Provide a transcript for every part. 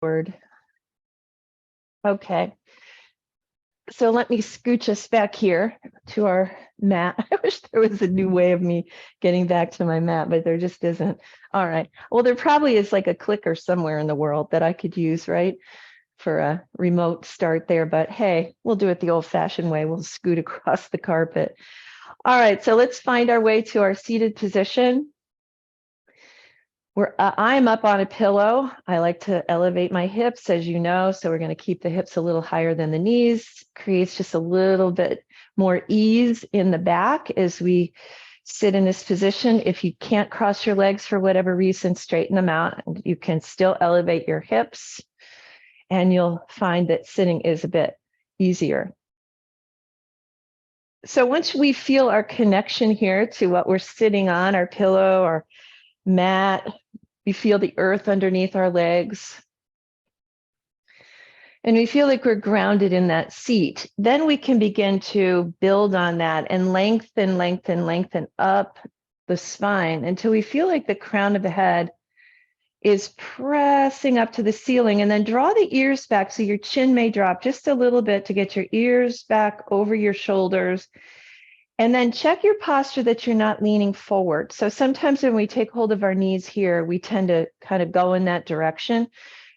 forward. Okay. So let me scooch us back here to our mat. I wish there was a new way of me getting back to my mat, but there just isn't. All right. Well, there probably is like a clicker somewhere in the world that I could use, right, for a remote start there. But hey, we'll do it the old-fashioned way. We'll scoot across the carpet. All right. So let's find our way to our seated position. I'm up on a pillow. I like to elevate my hips, as you know, so we're going to keep the hips a little higher than the knees. Creates just a little bit more ease in the back as we sit in this position. If you can't cross your legs for whatever reason, straighten them out. You can still elevate your hips, and you'll find that sitting is a bit easier. So once we feel our connection here to what we're sitting on, our pillow, our mat, we feel the earth underneath our legs, and we feel like we're grounded in that seat, then we can begin to build on that and lengthen up the spine until we feel like the crown of the head is pressing up to the ceiling. And then draw the ears back so your chin may drop just a little bit to get your ears back over your shoulders. And then check your posture that you're not leaning forward. So sometimes when we take hold of our knees here, we tend to kind of go in that direction.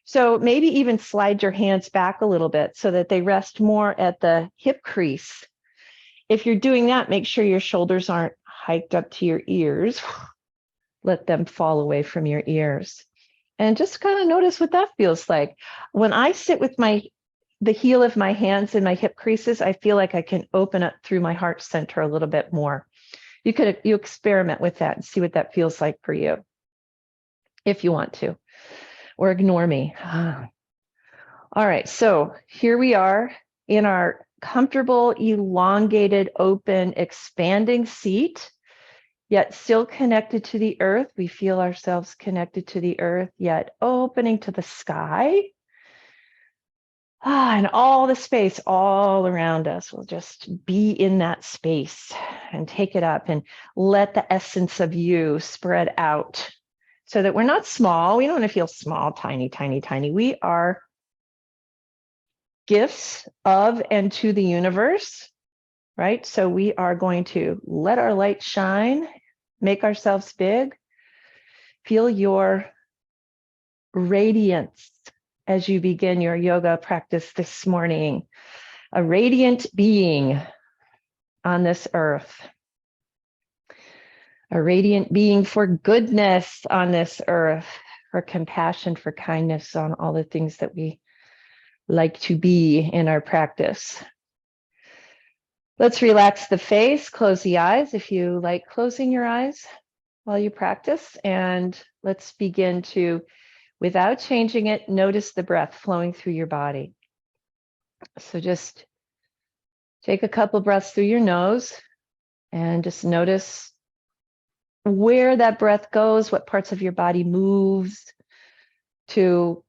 So maybe even slide your hands back a little bit so that they rest more at the hip crease. If you're doing that, make sure your shoulders aren't hiked up to your ears. Let them fall away from your ears. And just kind of notice what that feels like. When I sit with the heel of my hands in my hip creases, I feel like I can open up through my heart center a little bit more. You experiment with that and see what that feels like for you, if you want to, or ignore me. All right, so here we are in our comfortable, elongated, open, expanding seat, yet still connected to the earth. We feel ourselves connected to the earth, yet opening to the sky. And all the space all around us will just be in that space and take it up and let the essence of you spread out so that we're not small. We don't want to feel small, tiny, tiny, tiny. We are gifts of and to the universe, right? So we are going to let our light shine, make ourselves big, feel your radiance as you begin your yoga practice this morning, a radiant being on this earth, a radiant being for goodness on this earth, for compassion, for kindness, on all the things that we like to be in our practice. Let's relax the face, close the eyes if you like closing your eyes while you practice, and let's begin to, without changing it, notice the breath flowing through your body. So just take a couple breaths through your nose and just notice where that breath goes, what parts of your body moves to,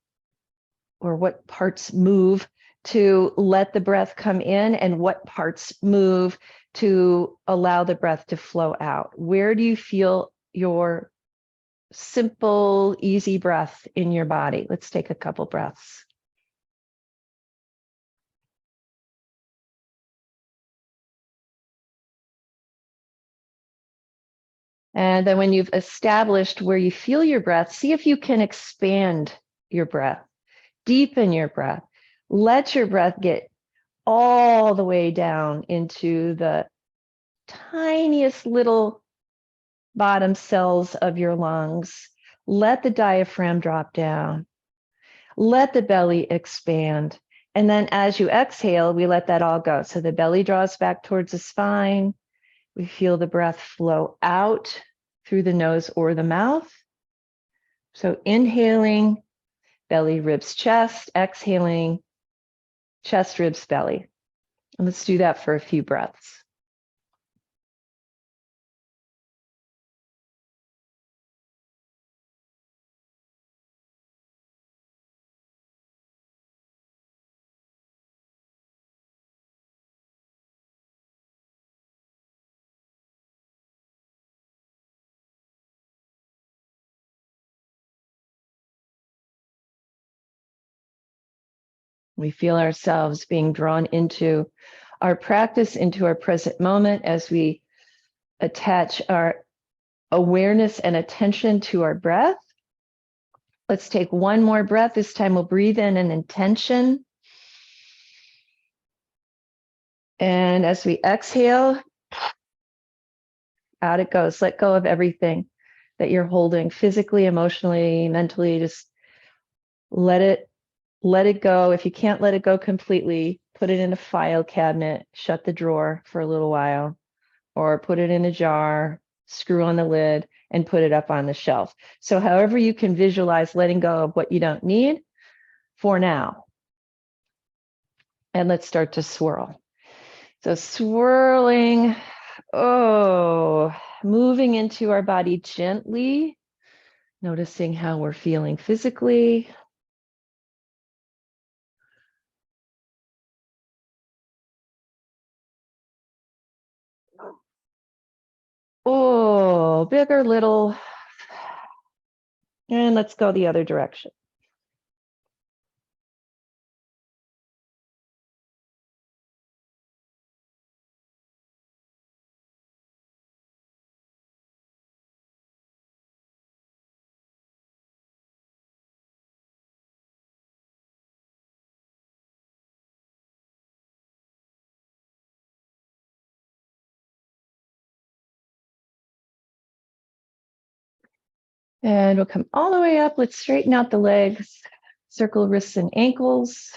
or what parts move to let the breath come in, and what parts move to allow the breath to flow out. Where do you feel your simple, easy breath in your body? Let's take a couple breaths. And then when you've established where you feel your breath, see if you can expand your breath, deepen your breath. Let your breath get all the way down into the tiniest little bottom cells of your lungs. Let the diaphragm drop down. Let the belly expand. And then as you exhale, we let that all go. So the belly draws back towards the spine. We feel the breath flow out through the nose or the mouth. So inhaling, belly, ribs, chest, exhaling, chest, ribs, belly. And let's do that for a few breaths. We feel ourselves being drawn into our practice, into our present moment as we attach our awareness and attention to our breath. Let's take one more breath. This time we'll breathe in an intention. And as we exhale, out it goes. Let go of everything that you're holding physically, emotionally, mentally. Just let it go. If you can't let it go completely, put it in a file cabinet, shut the drawer for a little while, or put it in a jar, screw on the lid, and put it up on the shelf. So however you can visualize letting go of what you don't need for now. And let's start to swirl. So swirling, moving into our body gently, noticing how we're feeling physically. Oh, big or little. And let's go the other direction. And we'll come all the way up. Let's straighten out the legs, circle wrists and ankles.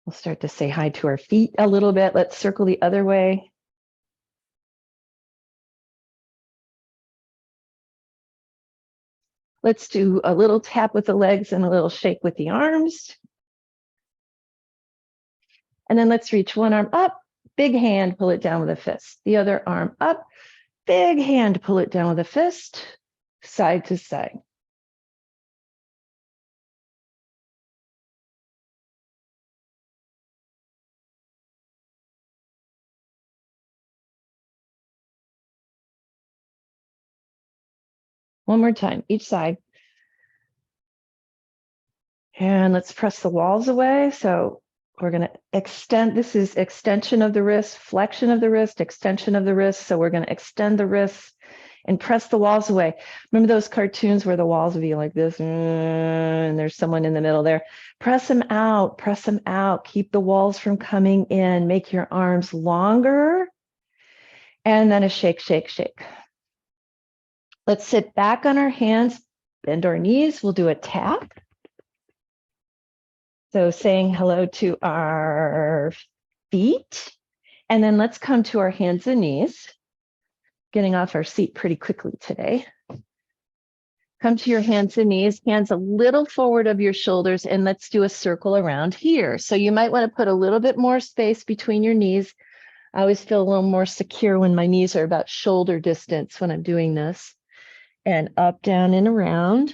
We'll start to say hi to our feet a little bit. Let's circle the other way. Let's do a little tap with the legs and a little shake with the arms. And then let's reach one arm up, big hand, pull it down with a fist. The other arm up, big hand, pull it down with a fist, side to side. One more time, each side. And let's press the walls away. So we're going to extend. This is extension of the wrist, flexion of the wrist, extension of the wrist. So we're going to extend the wrists and press the walls away. Remember those cartoons where the walls would be like this, and there's someone in the middle there. Press them out, press them out. Keep the walls from coming in. Make your arms longer. And then a shake, shake, shake. Let's sit back on our hands, bend our knees. We'll do a tap. So saying hello to our feet. And then let's come to our hands and knees. Getting off our seat pretty quickly today. Come to your hands and knees, hands a little forward of your shoulders, and let's do a circle around here. So you might want to put a little bit more space between your knees. I always feel a little more secure when my knees are about shoulder distance when I'm doing this. And up, down, and around.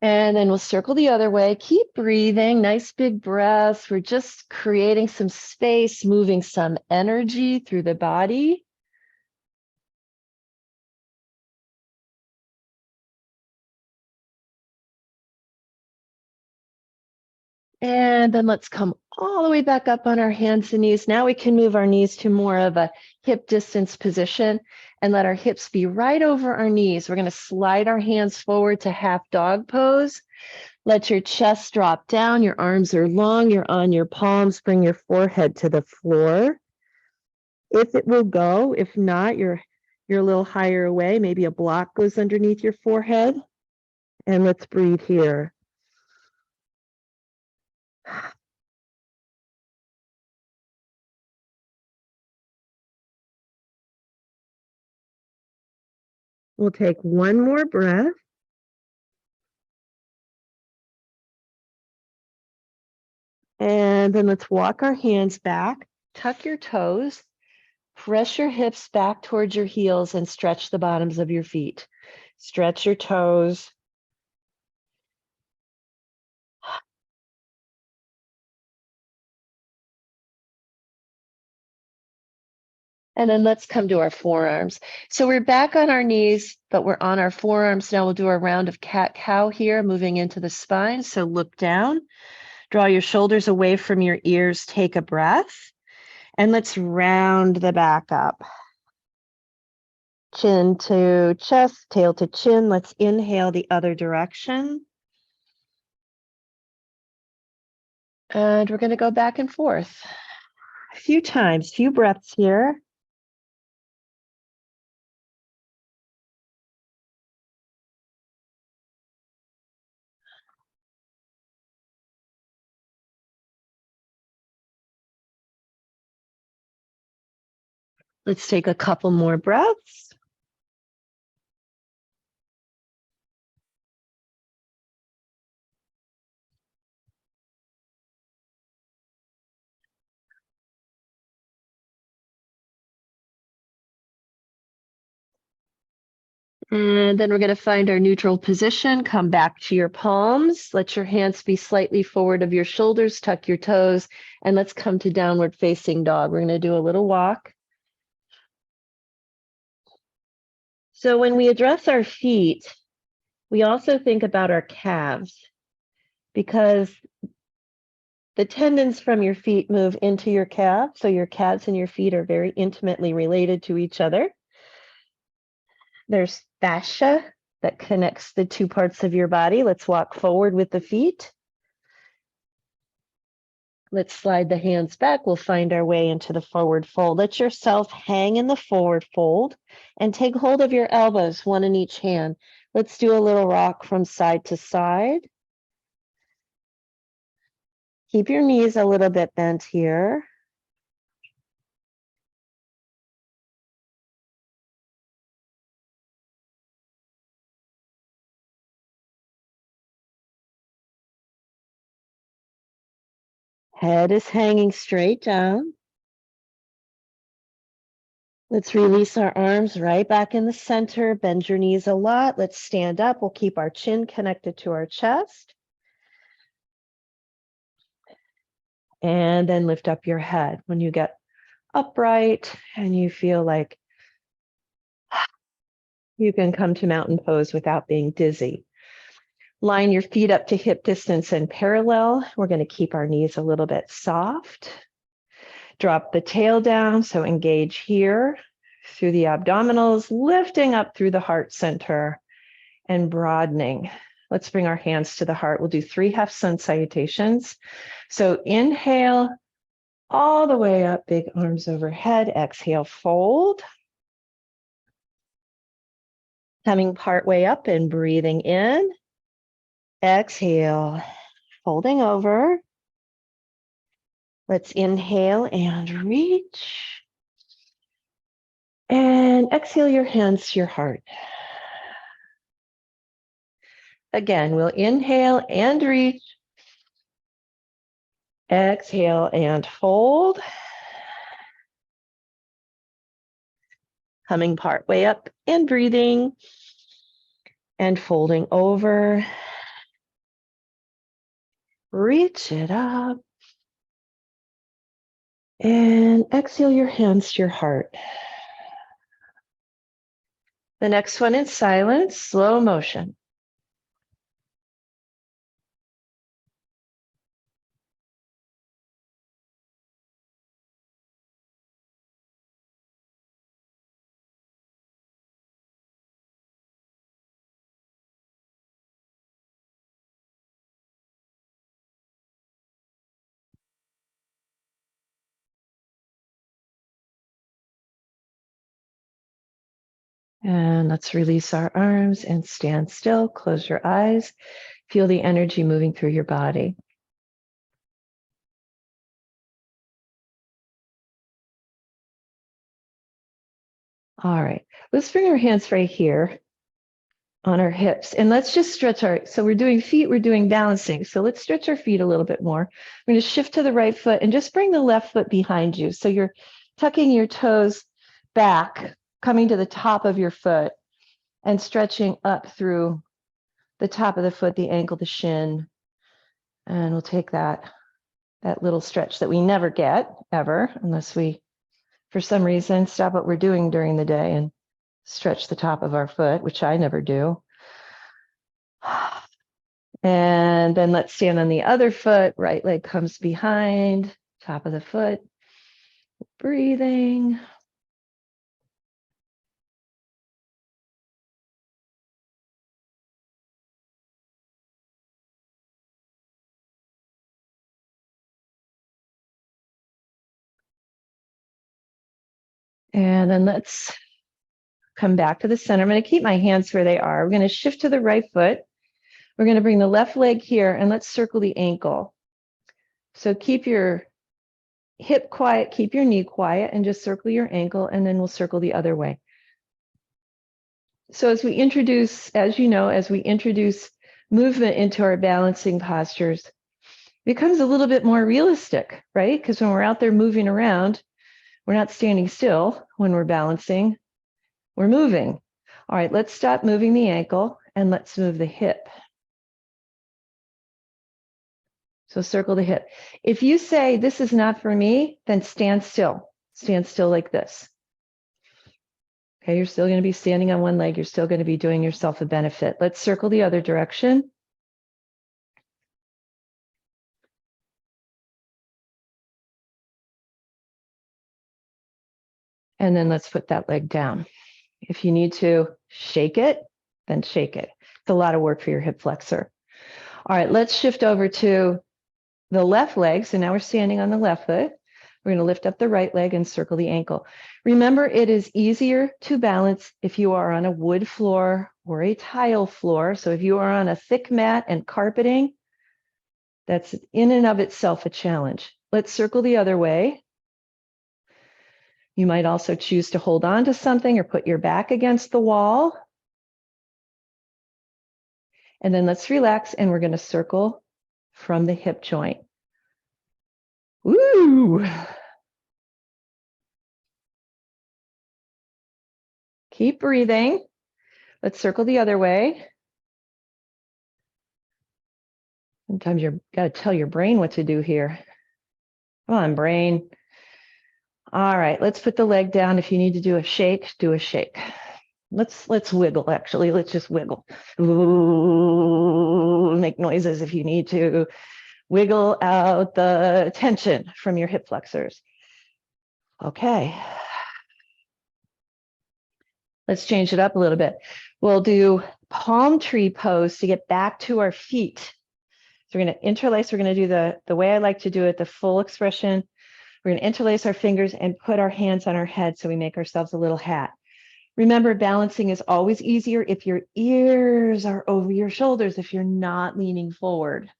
And then we'll circle the other way. Keep breathing, nice big breaths. We're just creating some space, moving some energy through the body. And then let's come all the way back up on our hands and knees. Now we can move our knees to more of a hip distance position and let our hips be right over our knees. We're going to slide our hands forward to half dog pose. Let your chest drop down. Your arms are long. You're on your palms. Bring your forehead to the floor. If it will go, if not, you're a little higher away. Maybe a block goes underneath your forehead. And let's breathe here. We'll take one more breath. And then let's walk our hands back, tuck your toes, press your hips back towards your heels and stretch the bottoms of your feet. Stretch your toes. And then let's come to our forearms. So we're back on our knees, but we're on our forearms. Now we'll do a round of cat-cow here, moving into the spine. So look down, draw your shoulders away from your ears, take a breath, and let's round the back up. Chin to chest, tail to chin. Let's inhale the other direction. And we're going to go back and forth a few times, few breaths here. Let's take a couple more breaths. And then we're going to find our neutral position. Come back to your palms. Let your hands be slightly forward of your shoulders. Tuck your toes. And let's come to downward facing dog. We're going to do a little walk. So when we address our feet, we also think about our calves, because the tendons from your feet move into your calves. So your calves and your feet are very intimately related to each other. There's fascia that connects the two parts of your body. Let's walk forward with the feet. Let's slide the hands back. We'll find our way into the forward fold. Let yourself hang in the forward fold and take hold of your elbows, one in each hand. Let's do a little rock from side to side. Keep your knees a little bit bent here. Head is hanging straight down. Let's release our arms right back in the center. Bend your knees a lot. Let's stand up. We'll keep our chin connected to our chest. And then lift up your head. When you get upright and you feel like you can come to mountain pose without being dizzy. Line your feet up to hip distance and parallel. We're going to keep our knees a little bit soft. Drop the tail down, so engage here through the abdominals, lifting up through the heart center and broadening. Let's bring our hands to the heart. We'll do 3 half sun salutations. So inhale all the way up, big arms overhead. Exhale, fold. Coming part way up and breathing in. Exhale, folding over. Let's inhale and reach. And exhale your hands to your heart. Again, we'll inhale and reach. Exhale and fold. Coming part way up and breathing. And folding over. Reach it up. And exhale your hands to your heart. The next one in silence, slow motion. And let's release our arms and stand still. Close your eyes. Feel the energy moving through your body. All right, let's bring our hands right here on our hips and let's just stretch so we're doing feet, we're doing balancing. So let's stretch our feet a little bit more. We're going to shift to the right foot and just bring the left foot behind you. So you're tucking your toes back, coming to the top of your foot and stretching up through the top of the foot, the ankle, the shin. And we'll take that little stretch that we never get ever unless we for some reason, stop what we're doing during the day and stretch the top of our foot, which I never do. And then let's stand on the other foot. Right leg comes behind, top of the foot. Breathing. And then let's come back to the center. I'm going to keep my hands where they are. We're going to shift to the right foot. We're going to bring the left leg here and let's circle the ankle. So keep your hip quiet, keep your knee quiet, and just circle your ankle, and then we'll circle the other way. So as we introduce, as you know, as we introduce movement into our balancing postures, it becomes a little bit more realistic, right? Because when we're out there moving around, we're not standing still when we're balancing, we're moving. All right, let's stop moving the ankle and let's move the hip. So circle the hip. If you say this is not for me, then stand still. Stand still like this. Okay, you're still going to be standing on one leg. You're still going to be doing yourself a benefit. Let's circle the other direction. And then let's put that leg down. If you need to shake it, then shake it. It's a lot of work for your hip flexor. All right, let's shift over to the left leg. So now we're standing on the left foot. We're going to lift up the right leg and circle the ankle. Remember, it is easier to balance if you are on a wood floor or a tile floor. So if you are on a thick mat and carpeting, that's in and of itself a challenge. Let's circle the other way. You might also choose to hold on to something or put your back against the wall. And then let's relax, and we're going to circle from the hip joint. Woo! Keep breathing. Let's circle the other way. Sometimes you've got to tell your brain what to do here. Come on, brain. All right, let's put the leg down. If you need to do a shake, do a shake. Let's wiggle, actually. Let's just wiggle. Ooh, make noises if you need to. Wiggle out the tension from your hip flexors. Okay. Let's change it up a little bit. We'll do palm tree pose to get back to our feet. So we're going to interlace. We're going to do the way I like to do it, the full expression. We're going to interlace our fingers and put our hands on our head so we make ourselves a little hat. Remember, balancing is always easier if your ears are over your shoulders, if you're not leaning forward.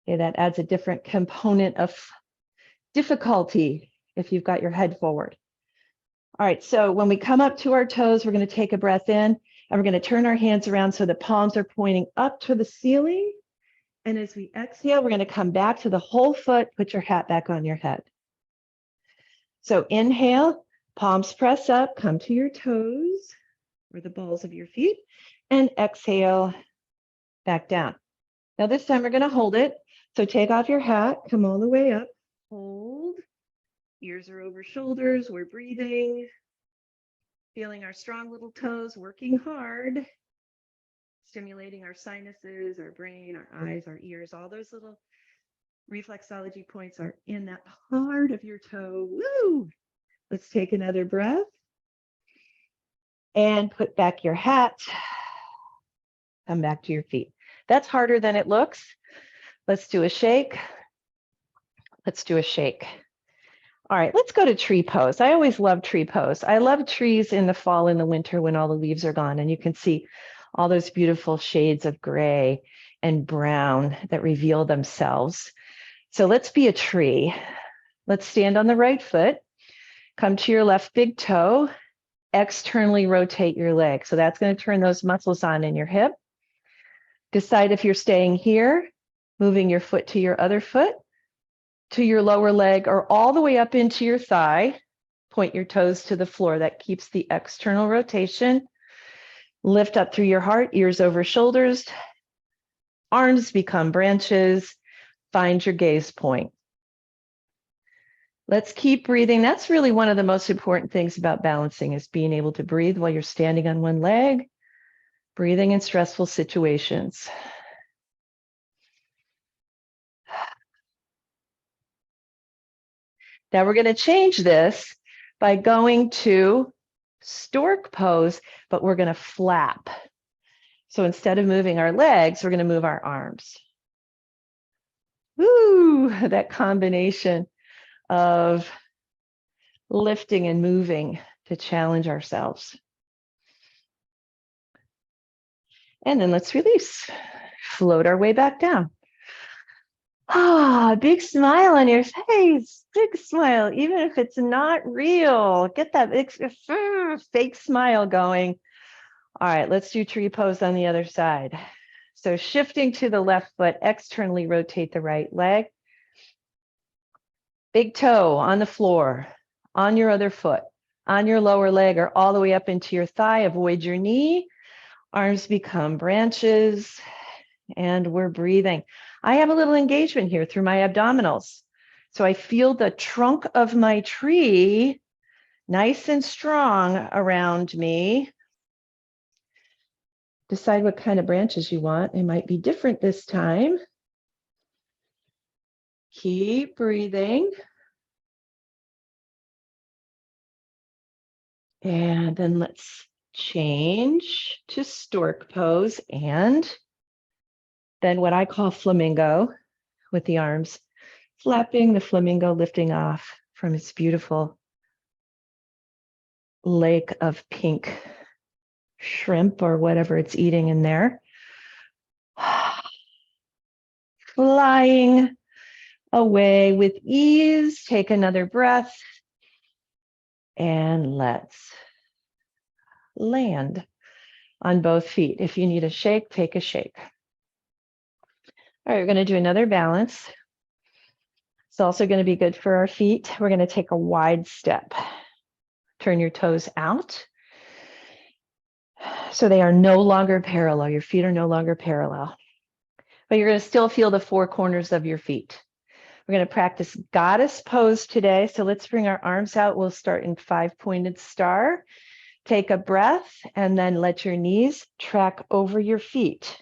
Okay, that adds a different component of difficulty if you've got your head forward. All right, so when we come up to our toes, we're going to take a breath in, and we're going to turn our hands around so the palms are pointing up to the ceiling. And as we exhale, we're going to come back to the whole foot, put your hat back on your head. So inhale, palms press up, come to your toes or the balls of your feet, and exhale, back down. Now this time we're going to hold it. So take off your hat, come all the way up, hold, ears are over shoulders, we're breathing, feeling our strong little toes, working hard, stimulating our sinuses, our brain, our eyes, our ears, all those little reflexology points are in that part of your toe. Woo! Let's take another breath and put back your hat. Come back to your feet. That's harder than it looks. Let's do a shake. Let's do a shake. All right, let's go to tree pose. I always love tree pose. I love trees in the fall and the winter when all the leaves are gone and you can see all those beautiful shades of gray and brown that reveal themselves. So let's be a tree. Let's stand on the right foot. Come to your left big toe. Externally rotate your leg. So that's going to turn those muscles on in your hip. Decide if you're staying here, moving your foot to your other foot, to your lower leg, or all the way up into your thigh. Point your toes to the floor. That keeps the external rotation. Lift up through your heart, ears over shoulders. Arms become branches. Find your gaze point. Let's keep breathing. That's really one of the most important things about balancing is being able to breathe while you're standing on one leg, breathing in stressful situations. Now we're going to change this by going to stork pose, but we're going to flap. So instead of moving our legs, we're going to move our arms. Woo, that combination of lifting and moving to challenge ourselves. And then let's release. Float our way back down. Ah, big smile on your face. Big smile, even if it's not real. Get that big, fake smile going. All right, let's do tree pose on the other side. So shifting to the left foot, externally rotate the right leg. Big toe on the floor, on your other foot, on your lower leg, or all the way up into your thigh. Avoid your knee. Arms become branches, and we're breathing. I have a little engagement here through my abdominals. So I feel the trunk of my tree nice and strong around me. Decide what kind of branches you want. They might be different this time. Keep breathing. And then let's change to stork pose and then what I call flamingo with the arms flapping, the flamingo lifting off from its beautiful lake of pink shrimp or whatever it's eating in there. Flying away with ease. Take another breath. And let's land on both feet. If you need a shake, take a shake. All right, we're going to do another balance. It's also going to be good for our feet. We're going to take a wide step. Turn your toes out. So they are no longer parallel. Your feet are no longer parallel. But you're going to still feel the four corners of your feet. We're going to practice goddess pose today. So let's bring our arms out. We'll start in 5-pointed star. Take a breath and then let your knees track over your feet.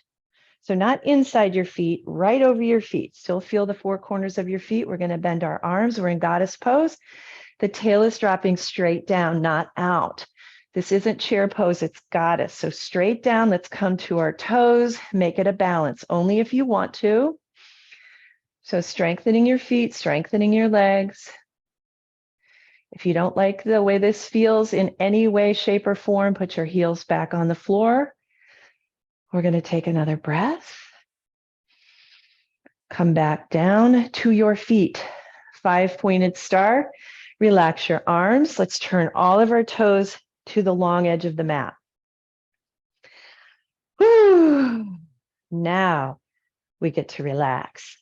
So not inside your feet, right over your feet. Still feel the four corners of your feet. We're going to bend our arms. We're in goddess pose. The tail is dropping straight down, not out. This isn't chair pose, it's goddess. So straight down, let's come to our toes, make it a balance, only if you want to. So strengthening your feet, strengthening your legs. If you don't like the way this feels in any way, shape, or form, put your heels back on the floor. We're going to take another breath. Come back down to your feet. 5-pointed star. Relax your arms. Let's turn all of our toes to the long edge of the mat. Whew. Now we get to relax.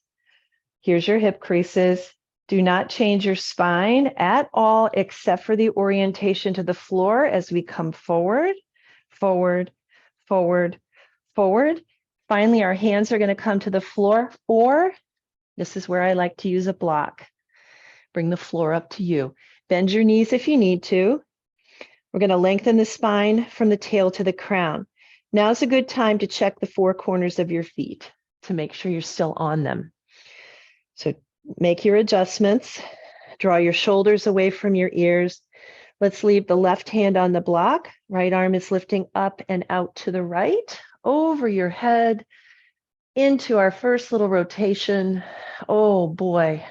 Here's your hip creases. Do not change your spine at all, except for the orientation to the floor as we come forward, forward, forward, forward. Finally, our hands are going to come to the floor, or this is where I like to use a block. Bring the floor up to you. Bend your knees if you need to. We're going to lengthen the spine from the tail to the crown. Now's a good time to check the four corners of your feet to make sure you're still on them. So make your adjustments. Draw your shoulders away from your ears. Let's leave the left hand on the block. Right arm is lifting up and out to the right, over your head, into our first little rotation. Oh boy.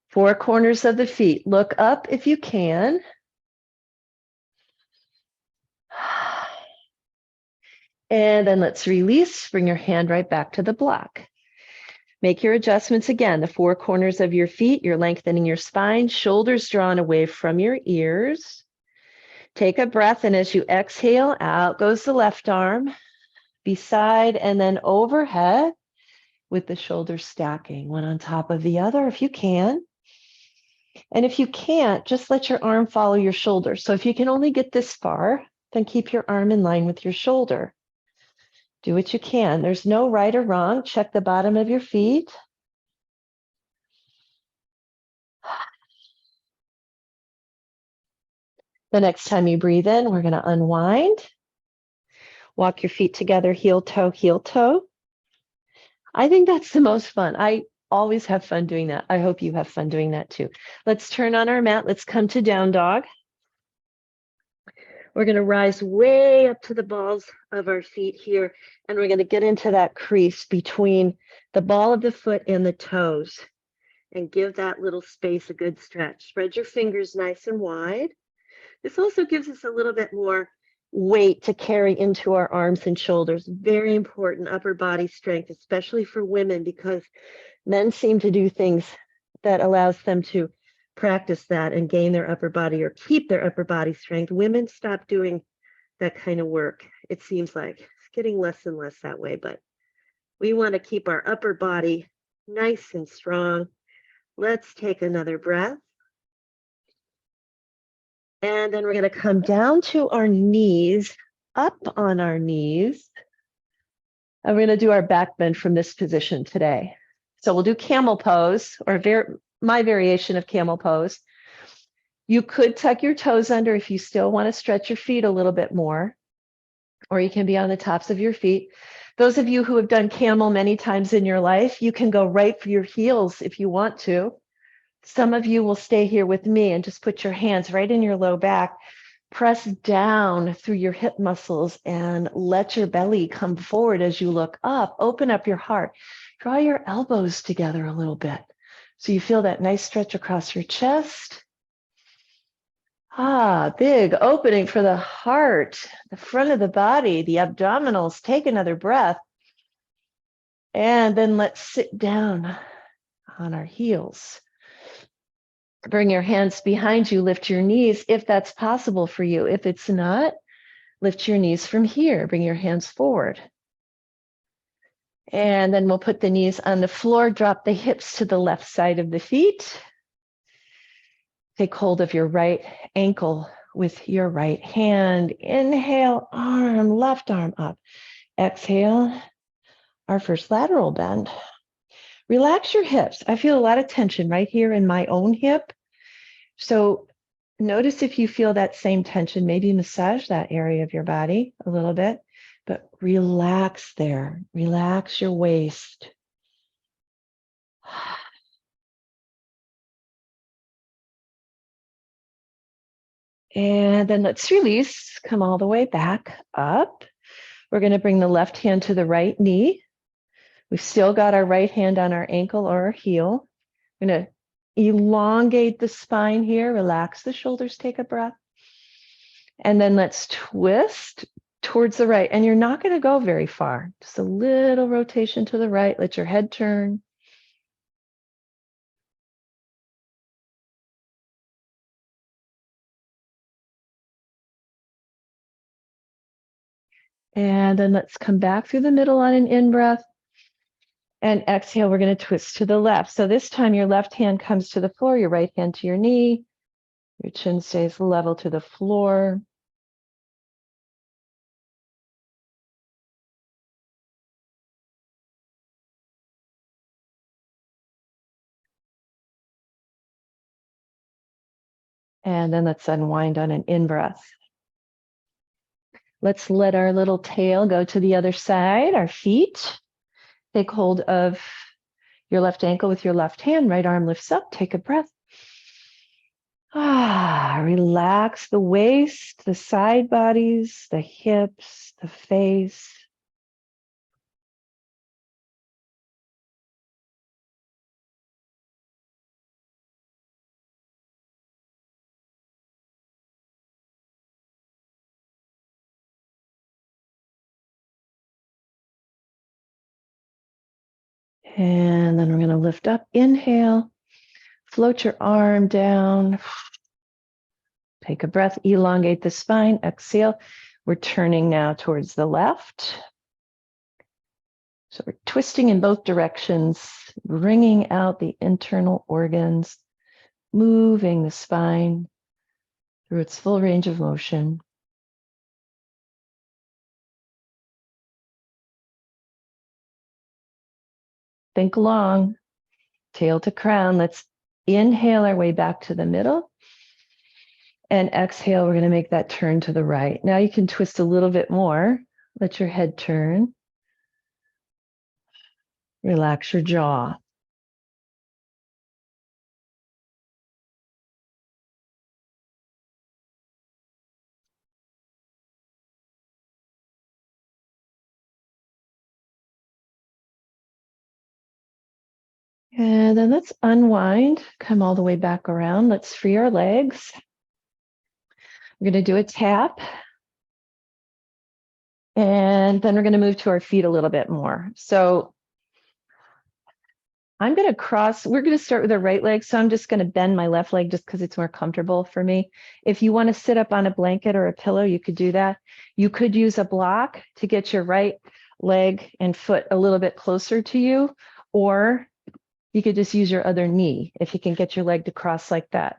Four corners of the feet. Look up if you can. And then let's release. Bring your hand right back to the block. Make your adjustments again. The four corners of your feet. You're lengthening your spine. Shoulders drawn away from your ears. Take a breath, and as you exhale, out goes the left arm, beside and then overhead with the shoulders stacking, one on top of the other if you can. And if you can't, just let your arm follow your shoulder. So if you can only get this far, then keep your arm in line with your shoulder. Do what you can. There's no right or wrong. Check the bottom of your feet. The next time you breathe in, we're going to unwind. Walk your feet together, heel toe, heel toe. I think that's the most fun. I always have fun doing that. I hope you have fun doing that too. Let's turn on our mat. Let's come to down dog. We're going to rise way up to the balls of our feet here, and we're going to get into that crease between the ball of the foot and the toes and give that little space a good stretch. Spread your fingers nice and wide. This also gives us a little bit more weight to carry into our arms and shoulders. Very important upper body strength, especially for women, because men seem to do things that allows them to practice that and gain their upper body or keep their upper body strength. Women stop doing that kind of work. It seems like it's getting less and less that way, but we want to keep our upper body nice and strong. Let's take another breath. And then we're going to come down to our knees, up on our knees. And we're going to do our back bend from this position today. So we'll do camel pose, or my variation of camel pose. You could tuck your toes under if you still want to stretch your feet a little bit more, or you can be on the tops of your feet. Those of you who have done camel many times in your life, you can go right for your heels if you want to. Some of you will stay here with me and just put your hands right in your low back, press down through your hip muscles and let your belly come forward as you look up. Open up your heart. Draw your elbows together a little bit so you feel that nice stretch across your chest. Big opening for the heart, the front of the body, the abdominals. Take another breath. And then let's sit down on our heels. Bring your hands behind you, lift your knees if that's possible for you. If it's not, lift your knees from here, bring your hands forward. And then we'll put the knees on the floor, drop the hips to the left side of the feet. Take hold of your right ankle with your right hand. Inhale, left arm up. Exhale, our first lateral bend. Relax your hips. I feel a lot of tension right here in my own hip. So notice if you feel that same tension, maybe massage that area of your body a little bit, but relax there. Relax your waist. And then let's release, come all the way back up. We're going to bring the left hand to the right knee. We've still got our right hand on our ankle or our heel. We're going to elongate the spine here, relax the shoulders, take a breath. And then let's twist towards the right. And you're not going to go very far. Just a little rotation to the right. Let your head turn. And then let's come back through the middle on an in-breath. And exhale, we're going to twist to the left. So this time your left hand comes to the floor, your right hand to your knee. Your chin stays level to the floor. And then let's unwind on an in-breath. Let's let our little tail go to the other side, our feet. Take hold of your left ankle with your left hand, right arm lifts up, take a breath. Relax the waist, the side bodies, the hips, the face. And then we're going to lift up, inhale, float your arm down. Take a breath, elongate the spine, exhale. We're turning now towards the left. So we're twisting in both directions, bringing out the internal organs, moving the spine through its full range of motion. Think long, tail to crown. Let's inhale our way back to the middle. And exhale, we're going to make that turn to the right. Now you can twist a little bit more. Let your head turn. Relax your jaw. And then let's unwind, come all the way back around. Let's free our legs. We're going to do a tap. And then we're going to move to our feet a little bit more. So I'm going to cross, we're going to start with the right leg. So I'm just going to bend my left leg just because it's more comfortable for me. If you want to sit up on a blanket or a pillow, you could do that. You could use a block to get your right leg and foot a little bit closer to you, or you could just use your other knee if you can get your leg to cross like that.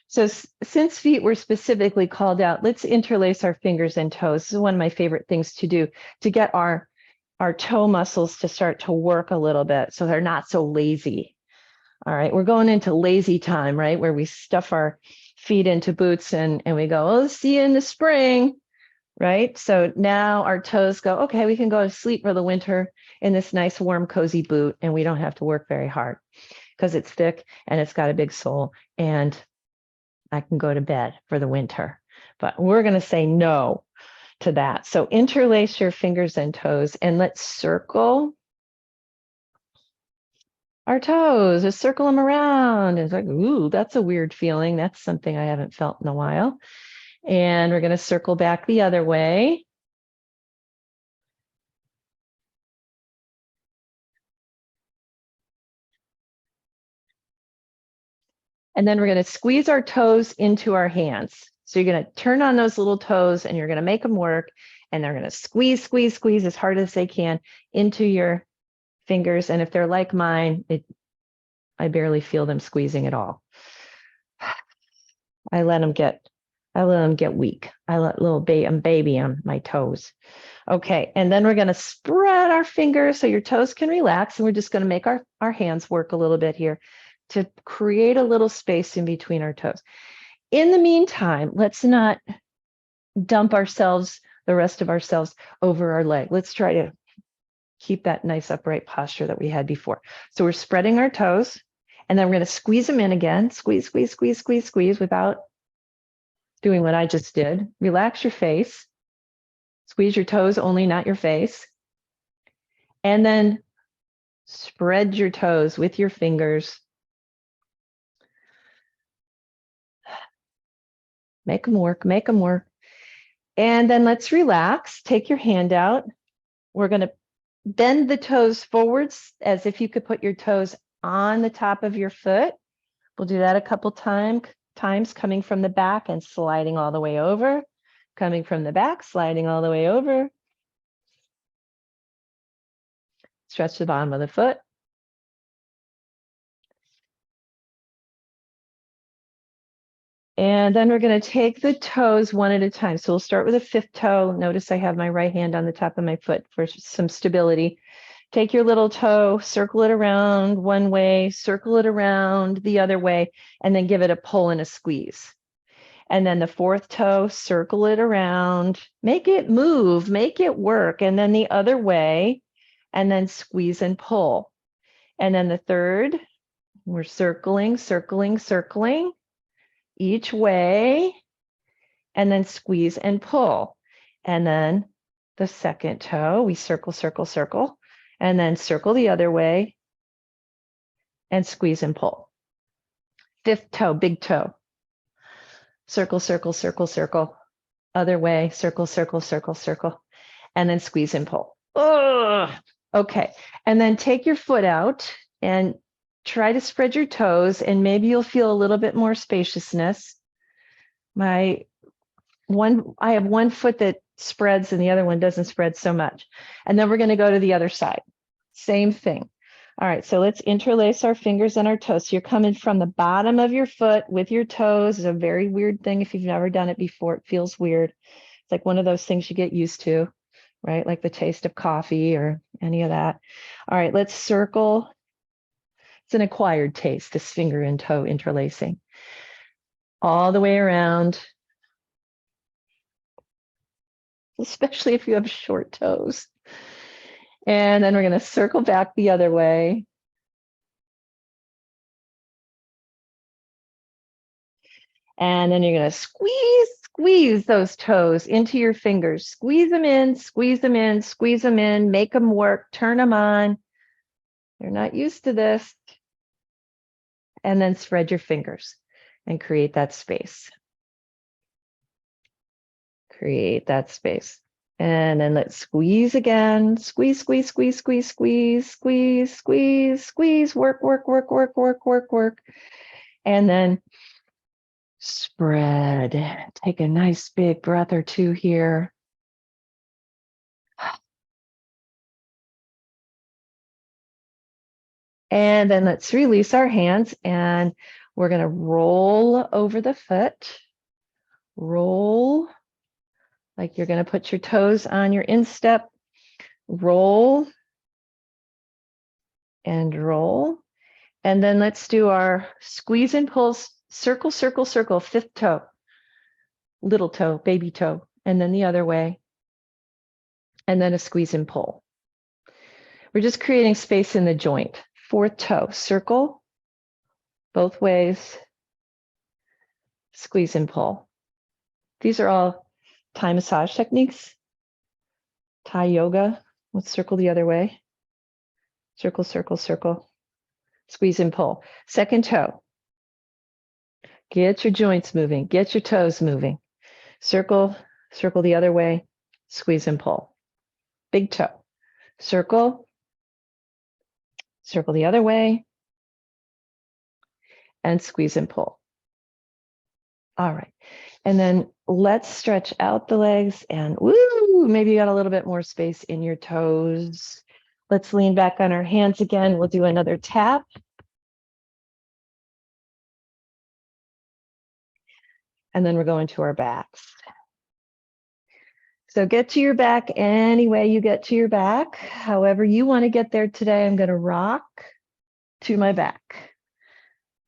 So since feet were specifically called out, let's interlace our fingers and toes. This is one of my favorite things to do to get our toe muscles to start to work a little bit so they're not so lazy. All right, we're going into lazy time, right? Where we stuff our feet into boots and we go, oh, see you in the spring, right? So now our toes go, okay, we can go to sleep for the winter in this nice, warm, cozy boot, and we don't have to work very hard because it's thick and it's got a big sole, and I can go to bed for the winter. But we're going to say no to that. So interlace your fingers and toes, and let's circle our toes. Just circle them around. It's like, ooh, that's a weird feeling. That's something I haven't felt in a while. And we're going to circle back the other way. And then we're going to squeeze our toes into our hands. So you're going to turn on those little toes and you're going to make them work. And they're going to squeeze, squeeze, squeeze as hard as they can into your fingers. And if they're like mine, I barely feel them squeezing at all. I let them get weak. I let little baby on my toes. Okay, and then we're going to spread our fingers so your toes can relax. And we're just going to make our hands work a little bit here to create a little space in between our toes. In the meantime, let's not dump the rest of ourselves over our leg. Let's try to keep that nice upright posture that we had before. So we're spreading our toes, and then we're going to squeeze them in again. Squeeze, squeeze, squeeze, squeeze, squeeze without doing what I just did. Relax your face. Squeeze your toes only, not your face. And then spread your toes with your fingers. Make them work, make them work. And then let's relax. Take your hand out. We're going to bend the toes forwards as if you could put your toes on the top of your foot. We'll do that a couple times, coming from the back and sliding all the way over. Coming from the back, sliding all the way over. Stretch the bottom of the foot. And then we're going to take the toes one at a time. So we'll start with the fifth toe. Notice I have my right hand on the top of my foot for some stability. Take your little toe, circle it around one way, circle it around the other way, and then give it a pull and a squeeze. And then the fourth toe, circle it around, make it move, make it work. And then the other way, and then squeeze and pull. And then the third, we're circling, circling, circling each way, and then squeeze and pull. And then the second toe, we circle, circle, circle, and then circle the other way and squeeze and pull. Fifth toe, big toe. Circle, circle, circle, circle. Other way, circle, circle, circle, circle, and then squeeze and pull. Ugh. Okay, and then take your foot out and try to spread your toes, and maybe you'll feel a little bit more spaciousness. I have one foot that spreads and the other one doesn't spread so much. And then we're going to go to the other side. Same thing. All right, so let's interlace our fingers and our toes. So you're coming from the bottom of your foot with your toes. It's a very weird thing if you've never done it before. It feels weird. It's like one of those things you get used to, right? Like the taste of coffee or any of that. All right, let's circle. It's an acquired taste, this finger and toe interlacing. all the way around, especially if you have short toes. And then we're going to circle back the other way. And then you're going to squeeze those toes into your fingers. Squeeze them in, squeeze them in, squeeze them in, make them work, turn them on. They're not used to this. And then spread your fingers and create that space. Create that space. And then let's squeeze again. Squeeze, squeeze, squeeze, squeeze, squeeze, squeeze, squeeze, squeeze, work, work, work, work, work, work, work. And then spread. Take a nice big breath or two here. And then let's release our hands and we're going to roll over the foot. Roll like you're going to put your toes on your instep. Roll and roll. And then let's do our squeeze and pull, circle, circle, circle, fifth toe, little toe, baby toe, and then the other way. And then a squeeze and pull. We're just creating space in the joint. Fourth toe, circle, both ways, squeeze and pull. These are all Thai massage techniques. Thai yoga, let's circle the other way. Circle, circle, circle, squeeze and pull. Second toe. Get your joints moving, get your toes moving. Circle, circle the other way, squeeze and pull. Big toe. Circle, circle the other way, and squeeze and pull. All right. And then let's stretch out the legs and woo, maybe you got a little bit more space in your toes. Let's lean back on our hands again. We'll do another tap. And then we're going to our backs. So get to your back any way you get to your back. However you want to get there today, I'm going to rock to my back.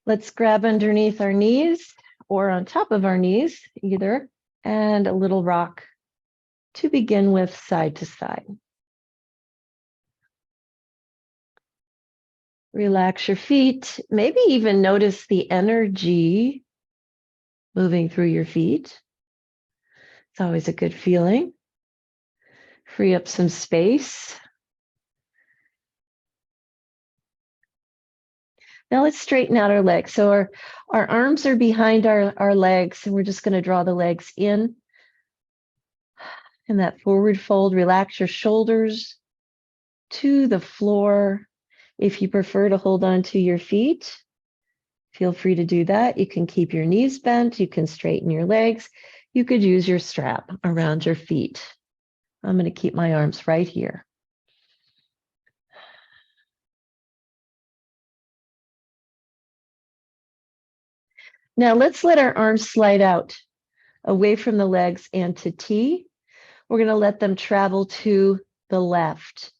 Let's grab underneath our knees or on top of our knees, either, and a little rock to begin with, side to side. Relax your feet. Maybe even notice the energy moving through your feet. It's always a good feeling. Free up some space. Now let's straighten out our legs. So our arms are behind our legs, and we're just going to draw the legs in that forward fold. Relax your shoulders to the floor. If you prefer to hold on to your feet, feel free to do that. You can keep your knees bent. You can straighten your legs. You could use your strap around your feet. I'm going to keep my arms right here. Now let's let our arms slide out away from the legs and to T. We're going to let them travel to the left,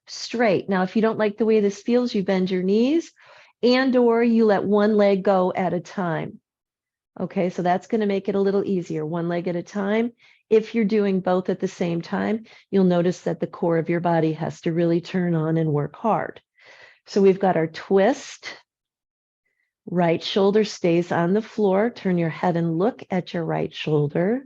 straight. Now, if you don't like the way this feels, you bend your knees and or you let one leg go at a time. Okay, so that's going to make it a little easier, one leg at a time. If you're doing both at the same time, you'll notice that the core of your body has to really turn on and work hard. So we've got our twist. Right shoulder stays on the floor. Turn your head and look at your right shoulder.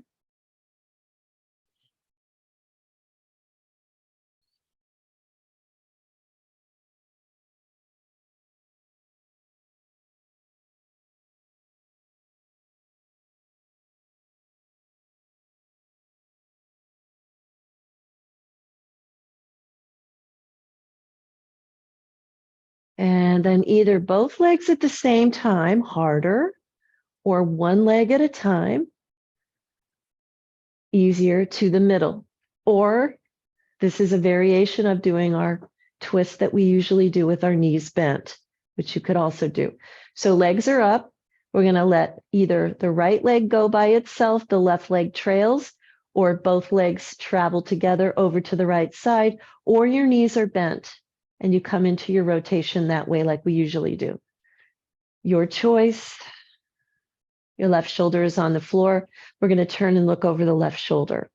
And then either both legs at the same time, harder, or one leg at a time, easier, to the middle. Or this is a variation of doing our twist that we usually do with our knees bent, which you could also do. So legs are up. We're going to let either the right leg go by itself, the left leg trails, or both legs travel together over to the right side, or your knees are bent and you come into your rotation that way like we usually do. Your choice. Your left shoulder is on the floor. We're going to turn and look over the left shoulder.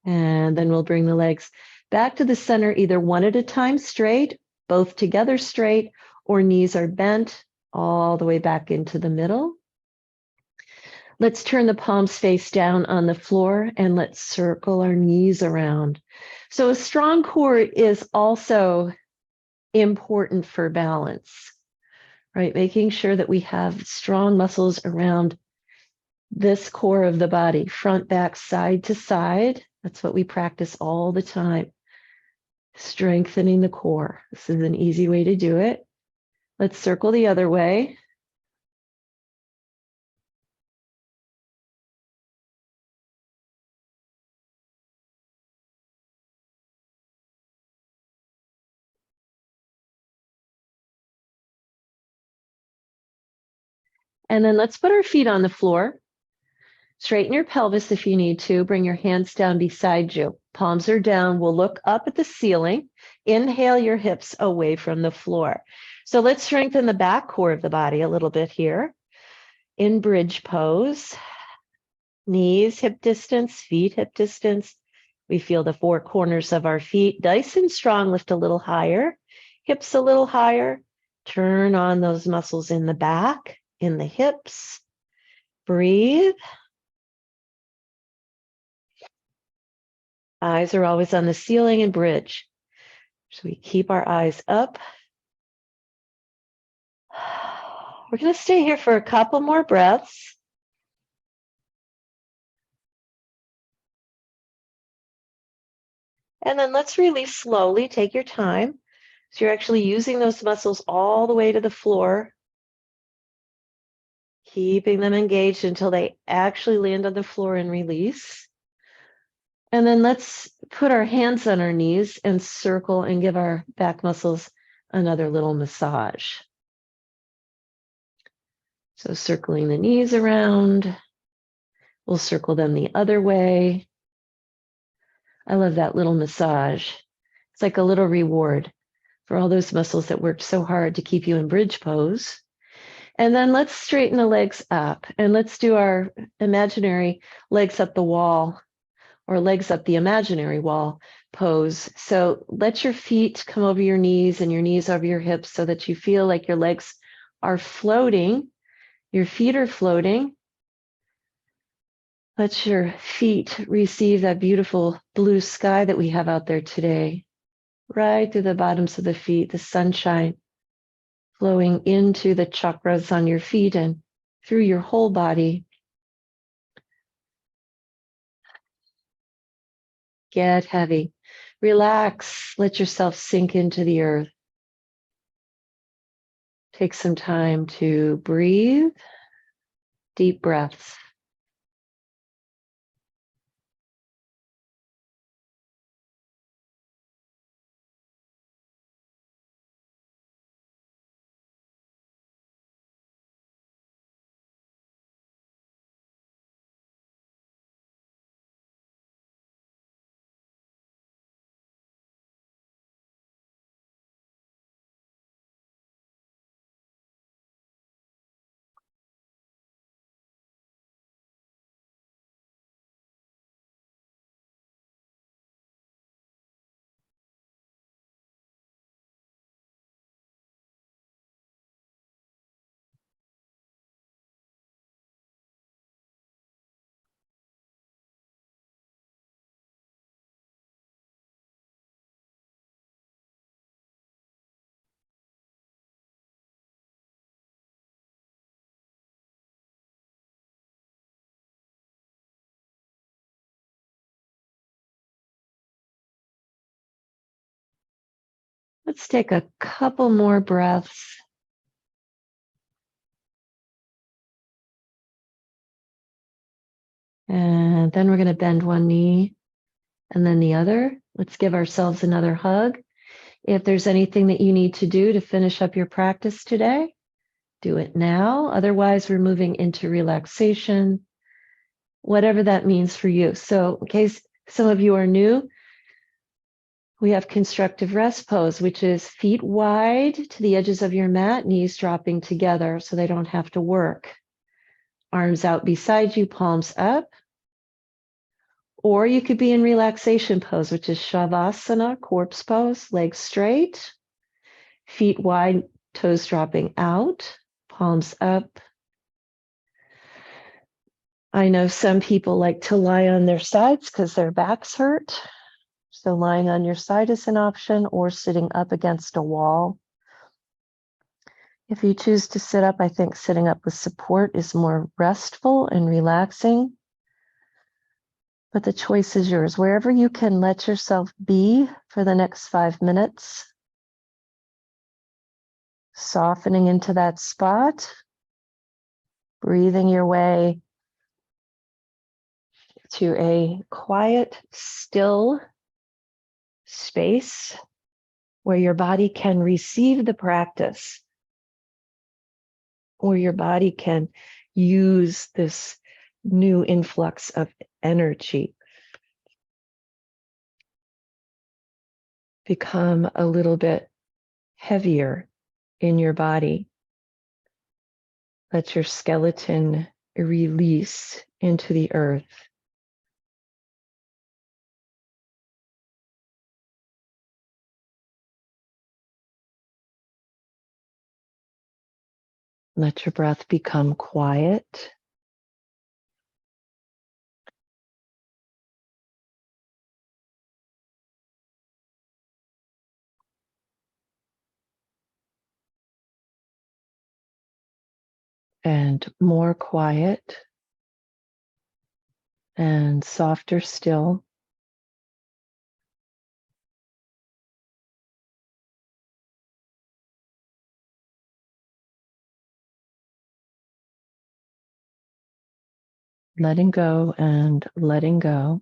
And then we'll bring the legs back to the center, either one at a time straight, both together straight, or knees are bent all the way back into the middle. Let's turn the palms face down on the floor and let's circle our knees around. So a strong core is also important for balance, right? Making sure that we have strong muscles around this core of the body, front, back, side to side. That's what we practice all the time. Strengthening the core. This is an easy way to do it. Let's circle the other way. And then let's put our feet on the floor. Straighten your pelvis if you need to. Bring your hands down beside you. Palms are down. We'll look up at the ceiling. Inhale your hips away from the floor. So let's strengthen the back core of the body a little bit here. In bridge pose. Knees hip distance, feet hip distance. We feel the four corners of our feet nice and strong. Lift a little higher. Hips a little higher. Turn on those muscles in the back, in the hips. Breathe. Eyes are always on the ceiling and bridge. So we keep our eyes up. We're going to stay here for a couple more breaths. And then let's release slowly. Take your time. So you're actually using those muscles all the way to the floor, keeping them engaged until they actually land on the floor and release. And then let's put our hands on our knees and circle and give our back muscles another little massage. So circling the knees around, we'll circle them the other way. I love that little massage. It's like a little reward for all those muscles that worked so hard to keep you in bridge pose. And then let's straighten the legs up and let's do our imaginary legs up the wall or legs up the imaginary wall pose. So let your feet come over your knees and your knees over your hips so that you feel like your legs are floating. Your feet are floating. Let your feet receive that beautiful blue sky that we have out there today, right through the bottoms of the feet, the sunshine flowing into the chakras on your feet and through your whole body. Get heavy. Relax. Let yourself sink into the earth. Take some time to breathe. Deep breaths. Let's take a couple more breaths. And then we're going to bend one knee and then the other. Let's give ourselves another hug. If there's anything that you need to do to finish up your practice today, do it now. Otherwise, we're moving into relaxation, whatever that means for you. So in case some of you are new, we have constructive rest pose, which is feet wide to the edges of your mat, knees dropping together so they don't have to work. Arms out beside you, palms up. Or you could be in relaxation pose, which is Shavasana, corpse pose, legs straight, feet wide, toes dropping out, palms up. I know some people like to lie on their sides because their backs hurt. So lying on your side is an option, or sitting up against a wall. If you choose to sit up, I think sitting up with support is more restful and relaxing. But the choice is yours. Wherever you can let yourself be for the next 5 minutes, softening into that spot, breathing your way to a quiet, still space where your body can receive the practice, where your body can use this new influx of energy. Become a little bit heavier in your body. Let your skeleton release into the earth. Let your breath become quiet. And more quiet and softer still. Letting go and letting go.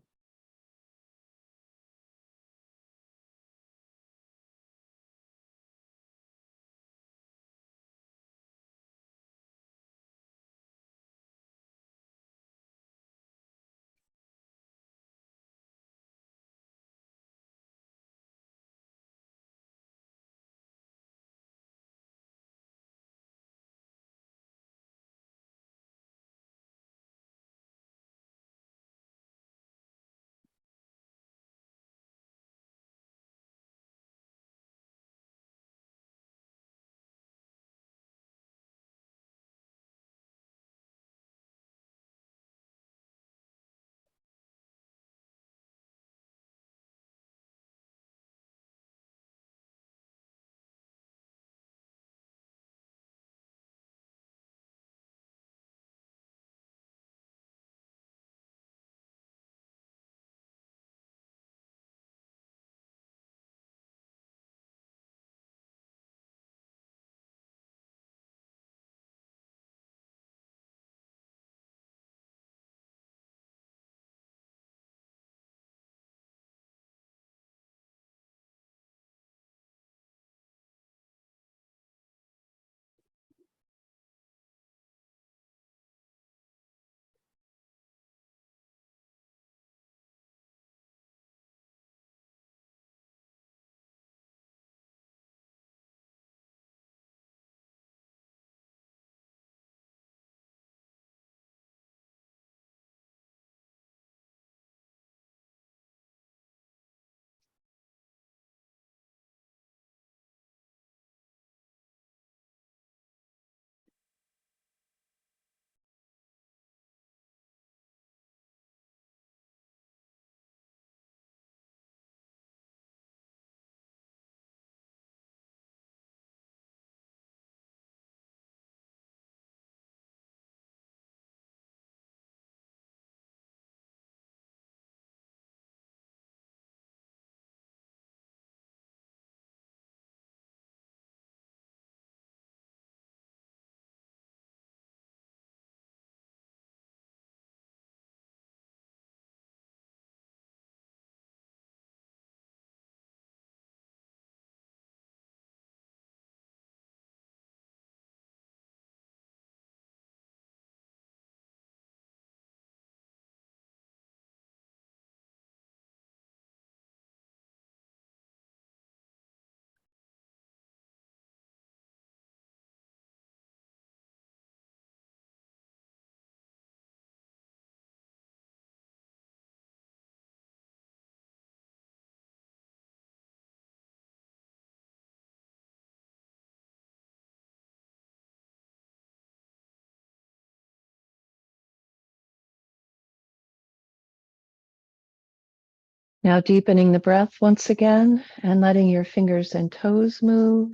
Now deepening the breath once again and letting your fingers and toes move,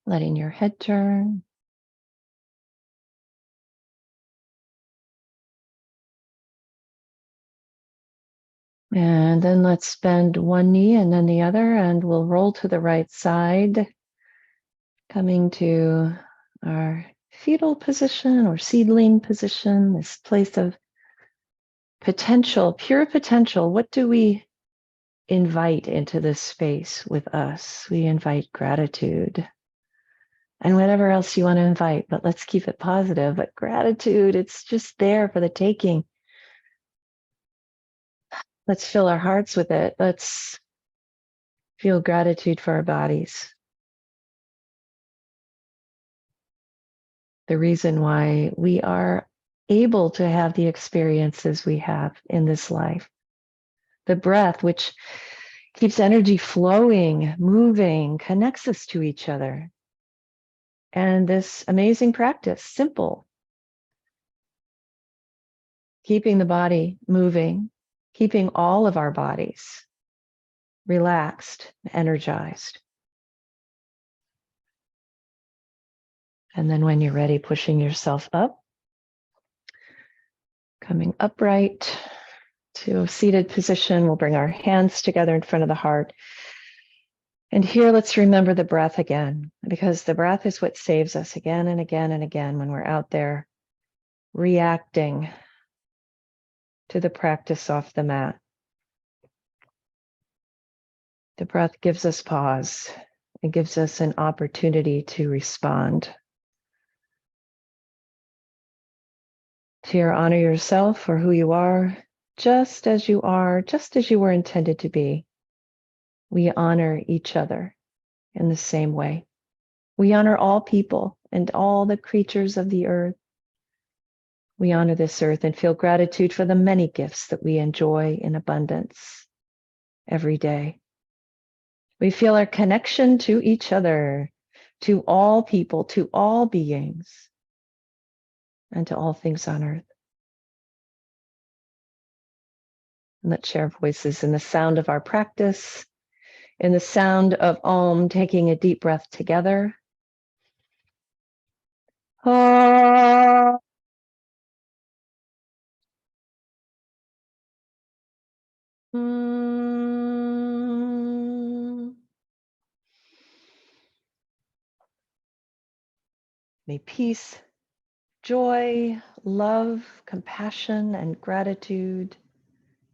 letting your head turn. And then let's bend one knee and then the other, and we'll roll to the right side, coming to our fetal position or seedling position, this place of potential, pure potential. What do we invite into this space with us? We invite gratitude and whatever else you want to invite, but let's keep it positive. But gratitude, it's just there for the taking. Let's fill our hearts with it. Let's feel gratitude for our bodies. The reason why we are able to have the experiences we have in this life. The breath, which keeps energy flowing, moving, connects us to each other. And this amazing practice, simple, keeping the body moving, keeping all of our bodies relaxed, energized. And then when you're ready, pushing yourself up, coming upright to a seated position. We'll bring our hands together in front of the heart. And here, let's remember the breath again, because the breath is what saves us again and again and again when we're out there reacting to the practice off the mat. The breath gives us pause. It gives us an opportunity to respond. To honor yourself for who you are, just as you are, just as you were intended to be. We honor each other in the same way. We honor all people and all the creatures of the earth. We honor this earth and feel gratitude for the many gifts that we enjoy in abundance every day. We feel our connection to each other, to all people, to all beings, and to all things on earth. And let's share voices in the sound of our practice, in the sound of Om, taking a deep breath together. Ah. May peace, joy, love, compassion, and gratitude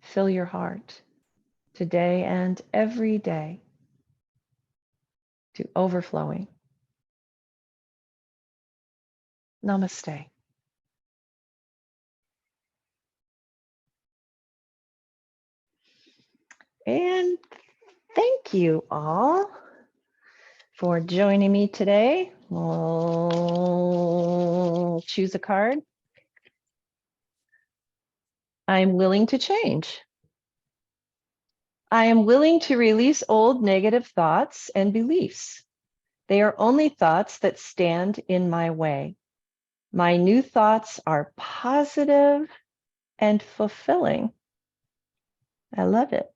fill your heart today and every day to overflowing. Namaste. And thank you all for joining me today. We'll choose a card. I'm willing to change. I am willing to release old negative thoughts and beliefs. They are only thoughts that stand in my way. My new thoughts are positive and fulfilling. I love it.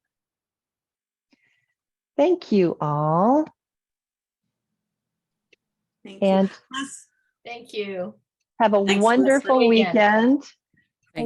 Thank you all. Thank And you. Thank you. have a Thanks, wonderful Leslie, again. weekend.